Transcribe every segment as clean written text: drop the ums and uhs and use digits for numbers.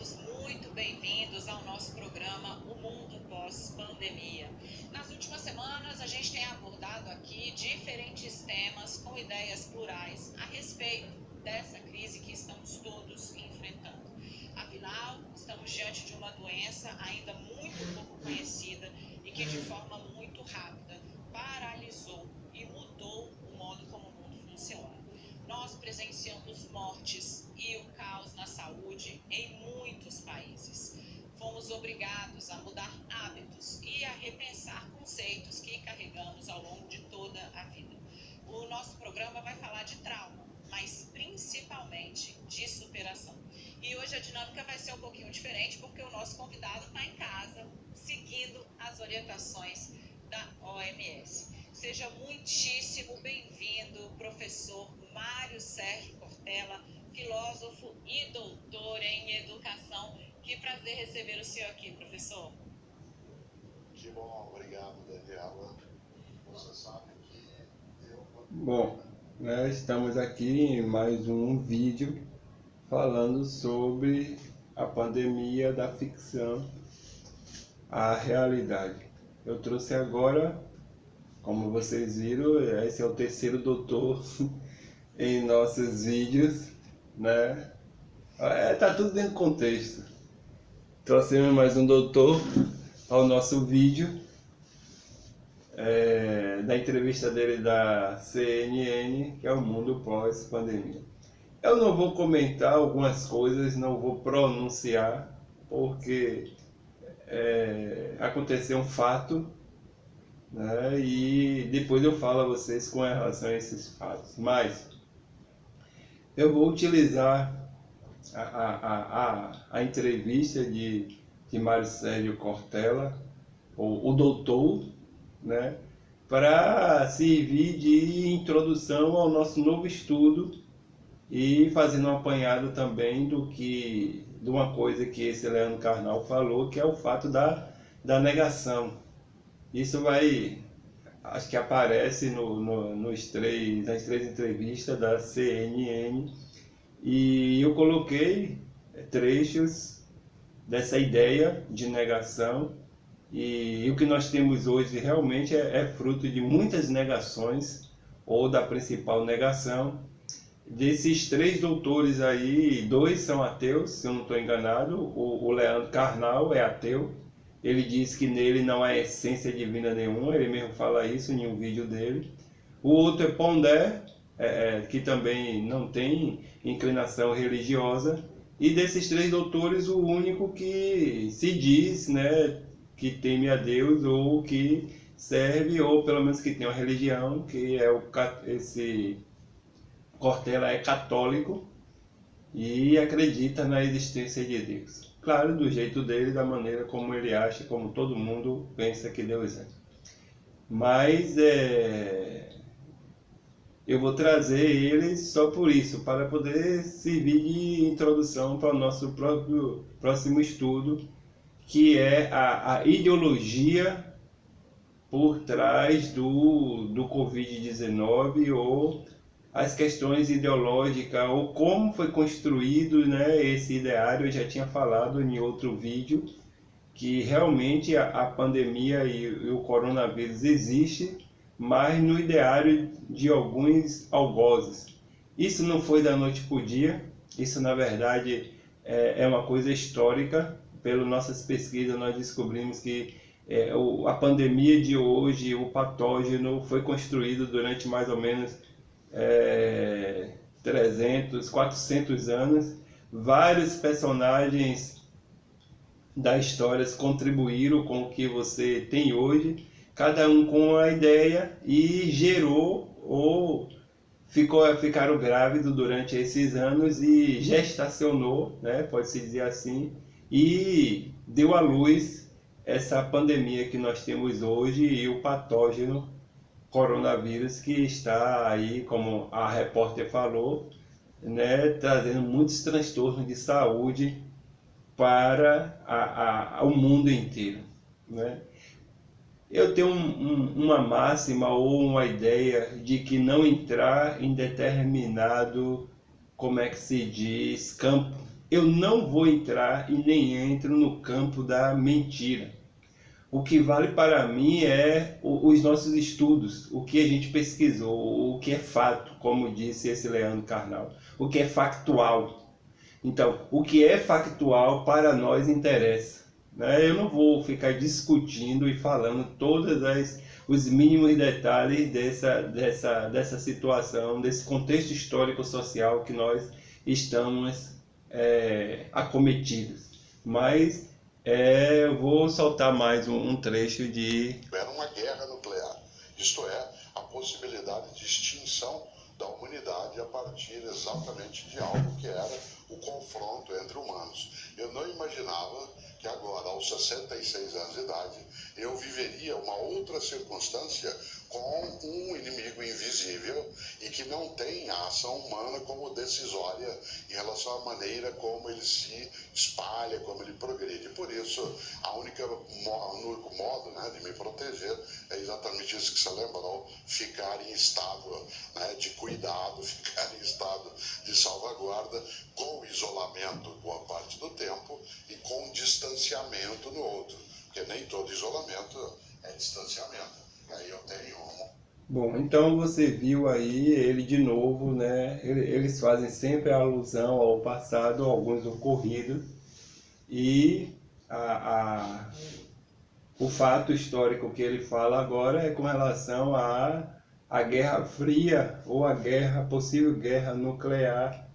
todos muito bem-vindos ao nosso programa O Mundo Pós-Pandemia. Nas últimas semanas, a gente tem abordado aqui diferentes temas com ideias plurais a respeito dessa crise que estamos todos enfrentando. Afinal, estamos diante de uma doença ainda muito pouco conhecida e que, de forma muito rápida, paralisou e mudou o modo como o mundo funciona. Nós presenciamos mortes e o caos na saúde em muitos países. Fomos obrigados a mudar hábitos e a repensar conceitos que carregamos ao longo de toda a vida. O nosso programa vai falar de trauma, mas principalmente de superação. E hoje a dinâmica vai ser um pouquinho diferente, porque o nosso convidado está em casa, seguindo as orientações da OMS. Seja muitíssimo bem-vindo, professor Mário Sérgio Cortella, filósofo e doutor em educação. Que prazer receber o senhor aqui, professor. Que bom, obrigado, Daniela. Você sabe que eu... Bom, nós estamos aqui em mais um vídeo falando sobre a pandemia da ficção, a realidade. Eu trouxe agora, como vocês viram, esse é o terceiro doutor em nossos vídeos, né? Tá tudo dentro do contexto. Trouxemos mais um doutor ao nosso vídeo, da entrevista dele da CNN, que é o Mundo Pós-Pandemia. Eu não vou comentar algumas coisas, não vou pronunciar, porque aconteceu um fato, né? E depois eu falo a vocês com relação a esses fatos. Mas eu vou utilizar a entrevista de Mário Sérgio Cortella, o doutor, né, para servir de introdução ao nosso novo estudo e fazendo um apanhado também de uma coisa que esse Leandro Carnal falou, que é o fato da negação. Isso acho que aparece nas três entrevistas da CNN, e eu coloquei trechos dessa ideia de negação, e o que nós temos hoje realmente é fruto de muitas negações, ou da principal negação. Desses três doutores aí, dois são ateus, se eu não estou enganado. O Leandro Carnal é ateu, ele diz que nele não há essência divina nenhuma, ele mesmo fala isso em um vídeo dele. O outro é Pondé, que também não tem inclinação religiosa. E desses três doutores, o único que se diz, né, que teme a Deus, ou que serve, ou pelo menos que tem uma religião, que é esse Cortella é católico e acredita na existência de Deus. Claro, do jeito dele, da maneira como ele acha, como todo mundo pensa que Deus é. Mas eu vou trazer ele só por isso, para poder servir de introdução para o nosso próximo estudo, que é a ideologia por trás do Covid-19, ou as questões ideológicas, ou como foi construído, né, esse ideário. Eu já tinha falado em outro vídeo que realmente a pandemia e o coronavírus existe, mas no ideário de alguns algozes. Isso não foi da noite para o dia, isso na verdade é uma coisa histórica. Pelas nossas pesquisas nós descobrimos que a pandemia de hoje, o patógeno, foi construído durante mais ou menos 300, 400 anos. Vários personagens da história contribuíram com o que você tem hoje, cada um com a ideia, e gerou ou ficaram grávidos durante esses anos e gestacionou, né, pode-se dizer assim, e deu à luz essa pandemia que nós temos hoje, e o patógeno coronavírus, que está aí, como a repórter falou, né, trazendo muitos transtornos de saúde para o mundo inteiro, né? Eu tenho uma máxima ou uma ideia de que não entrar em determinado, como é que se diz, campo eu não vou entrar e nem entro no campo da mentira. O que vale para mim é os nossos estudos, o que a gente pesquisou, o que é fato, como disse esse Leandro Carnal, o que é factual. Então, o que é factual para nós interessa, né? Eu não vou ficar discutindo e falando os mínimos detalhes dessa situação, desse contexto histórico-social que nós estamos acometidos. Mas eu vou soltar mais um trecho de... Era uma guerra nuclear, isto é, a possibilidade de extinção da humanidade a partir exatamente de algo que era o confronto entre humanos. Eu não imaginava que agora, aos 66 anos de idade, eu viveria uma outra circunstância com um inimigo invisível e que não tem a ação humana como decisória em relação à maneira como ele se espalha, como ele progride. Por isso, o único modo, né, de me proteger é exatamente isso que você lembrou, ficar em estado, né, de cuidado, ficar em estado de salvaguarda, com isolamento boa parte do tempo e com distanciamento no outro, porque nem todo isolamento é distanciamento. Aí eu tenho Bom, então você viu aí ele de novo, né? Eles fazem sempre a alusão ao passado, alguns ocorridos, e o fato histórico que ele fala agora é com relação à Guerra Fria ou à possível guerra nuclear,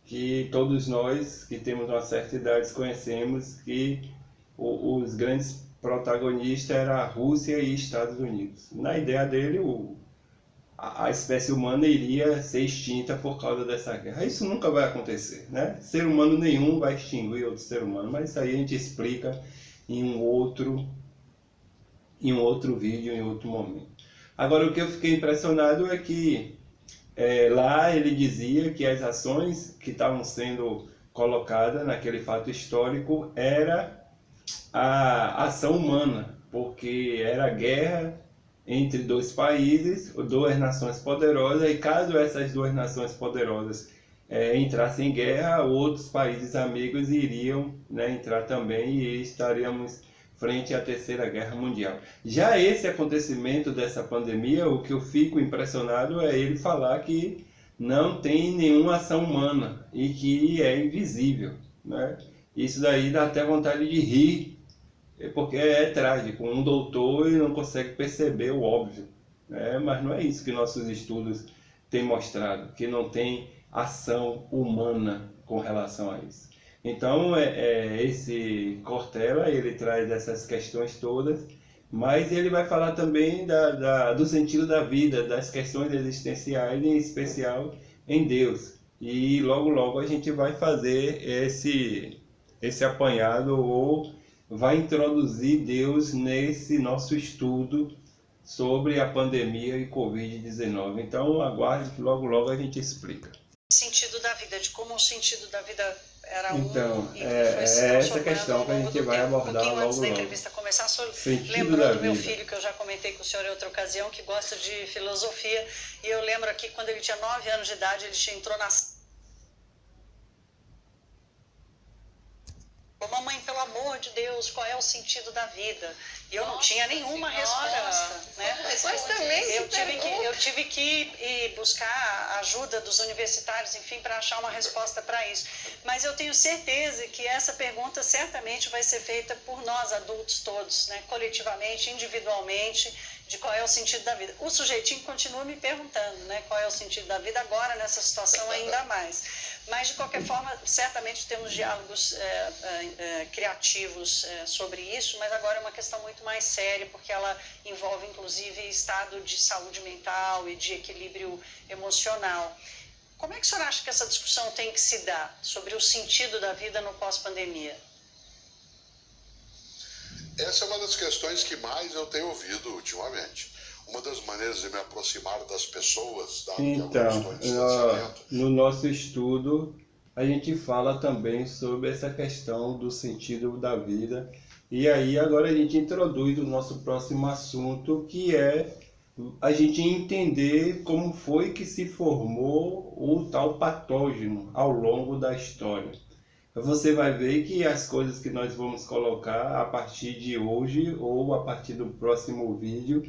que todos nós que temos uma certa idade conhecemos que os grandes protagonistas eram a Rússia e Estados Unidos. Na ideia dele, a espécie humana iria ser extinta por causa dessa guerra. Isso nunca vai acontecer, né? Ser humano nenhum vai extinguir outro ser humano, mas isso aí a gente explica em um outro vídeo, em outro momento. Agora, o que eu fiquei impressionado é que lá ele dizia que as ações que estavam sendo colocadas naquele fato histórico era a ação humana, porque era guerra entre dois países, duas nações poderosas, e caso essas duas nações poderosas entrassem em guerra, outros países amigos iriam, né, entrar também e estaríamos frente à Terceira Guerra Mundial. Já esse acontecimento dessa pandemia, o que eu fico impressionado é ele falar que não tem nenhuma ação humana e que é invisível, né? Isso daí dá até vontade de rir, porque é trágico. Um doutor e não consegue perceber o óbvio, né? Mas não é isso que nossos estudos têm mostrado, que não tem ação humana com relação a isso. Então, esse Cortella, ele traz essas questões todas, mas ele vai falar também do sentido da vida, das questões existenciais, em especial em Deus. E logo, logo a gente vai fazer esse apanhado, ou vai introduzir Deus nesse nosso estudo sobre a pandemia e Covid-19. Então, aguarde que logo, logo a gente explica. Sentido da vida, de como o sentido da vida era então, e foi se essa questão que a gente vai abordar logo, antes da logo. entrevista começar, Sentido lembrando da meu vida. filho, que eu já comentei com o senhor em outra ocasião, que gosta de filosofia, e eu lembro aqui, quando ele tinha 9 anos de idade, ele entrou na... Mamãe, pelo amor de Deus, qual é o sentido da vida? E eu não tinha nenhuma resposta, né? Mas também eu tive que ir buscar a ajuda dos universitários, enfim, para achar uma resposta para isso. Mas eu tenho certeza que essa pergunta certamente vai ser feita por nós, adultos todos, né? Coletivamente, individualmente, de qual é o sentido da vida. O sujeitinho continua me perguntando, né? Qual é o sentido da vida agora, nessa situação ainda mais. Mas, de qualquer forma, certamente temos diálogos criativos sobre isso, mas agora é uma questão muito mais séria, porque ela envolve, inclusive, estado de saúde mental e de equilíbrio emocional. Como é que o senhor acha que essa discussão tem que se dar sobre o sentido da vida no pós-pandemia? Essa é uma das questões que mais eu tenho ouvido ultimamente. Uma das maneiras de me aproximar das pessoas, dado que agora estou em distanciamento. No nosso estudo, a gente fala também sobre essa questão do sentido da vida. E aí agora a gente introduz o nosso próximo assunto, que é a gente entender como foi que se formou o tal patógeno ao longo da história. você vai ver que as coisas que nós vamos colocar a partir de hoje ou a partir do próximo vídeo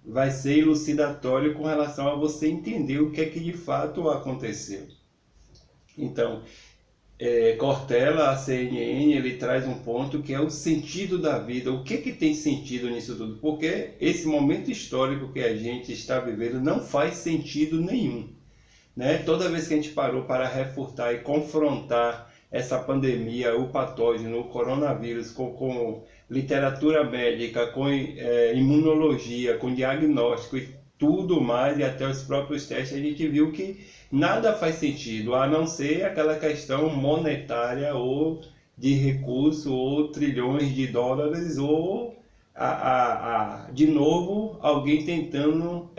vai ser elucidatório com relação a você entender o que é que de fato aconteceu. Então, Cortella, a CNN, ele traz um ponto que é o sentido da vida. O que tem sentido nisso tudo? Porque esse momento histórico que a gente está vivendo não faz sentido nenhum, né? Toda vez que a gente parou para refutar e confrontar essa pandemia, o patógeno, o coronavírus, com literatura médica, com imunologia, com diagnóstico e tudo mais, e até os próprios testes, a gente viu que nada faz sentido, a não ser aquela questão monetária ou de recurso, ou trilhões de dólares, ou de novo alguém tentando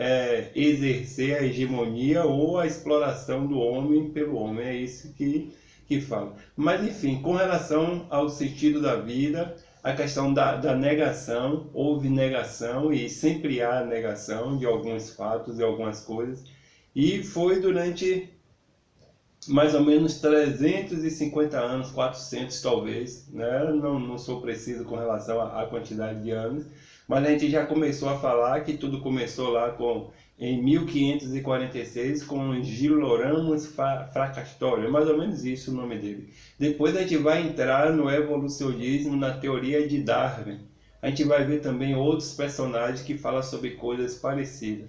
exercer a hegemonia ou a exploração do homem pelo homem. É isso que fala. Mas enfim, com relação ao sentido da vida, a questão da negação, houve negação e sempre há negação de alguns fatos e algumas coisas, e foi durante mais ou menos 350 anos, 400 talvez, né? Não sou preciso com relação à quantidade de anos, mas a gente já começou a falar que tudo começou lá em 1546 com Girolamo Fracastorius, mais ou menos isso o nome dele. Depois a gente vai entrar no evolucionismo, na teoria de Darwin. A gente vai ver também outros personagens que falam sobre coisas parecidas.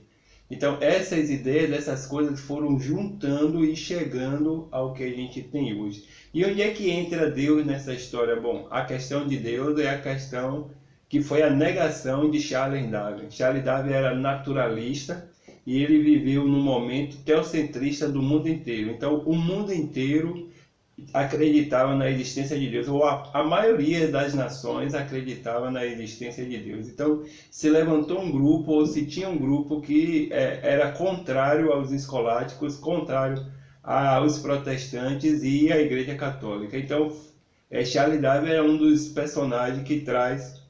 Então essas ideias, essas coisas foram juntando e chegando ao que a gente tem hoje. E onde é que entra Deus nessa história? Bom, a questão de Deus é a questão que foi a negação de Charles Darwin. Charles Darwin era naturalista e ele viveu num momento teocentrista do mundo inteiro. Então o mundo inteiro acreditava na existência de Deus, ou a maioria das nações acreditava na existência de Deus. Então se levantou um grupo, ou se tinha um grupo que era contrário aos escolásticos, contrário aos protestantes e à Igreja Católica. Então Charles Darwin é um dos personagens que traz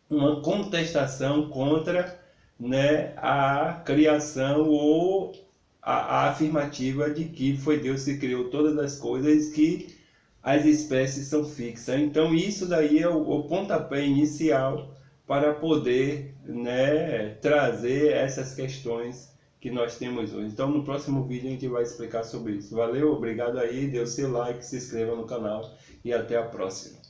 uma contestação contra, né, a criação ou a afirmativa de que foi Deus que criou todas as coisas, que as espécies são fixas. Então isso daí é o pontapé inicial para poder, né, trazer essas questões que nós temos hoje. Então no próximo vídeo a gente vai explicar sobre isso. Valeu, obrigado aí, dê o seu like, se inscreva no canal e até a próxima.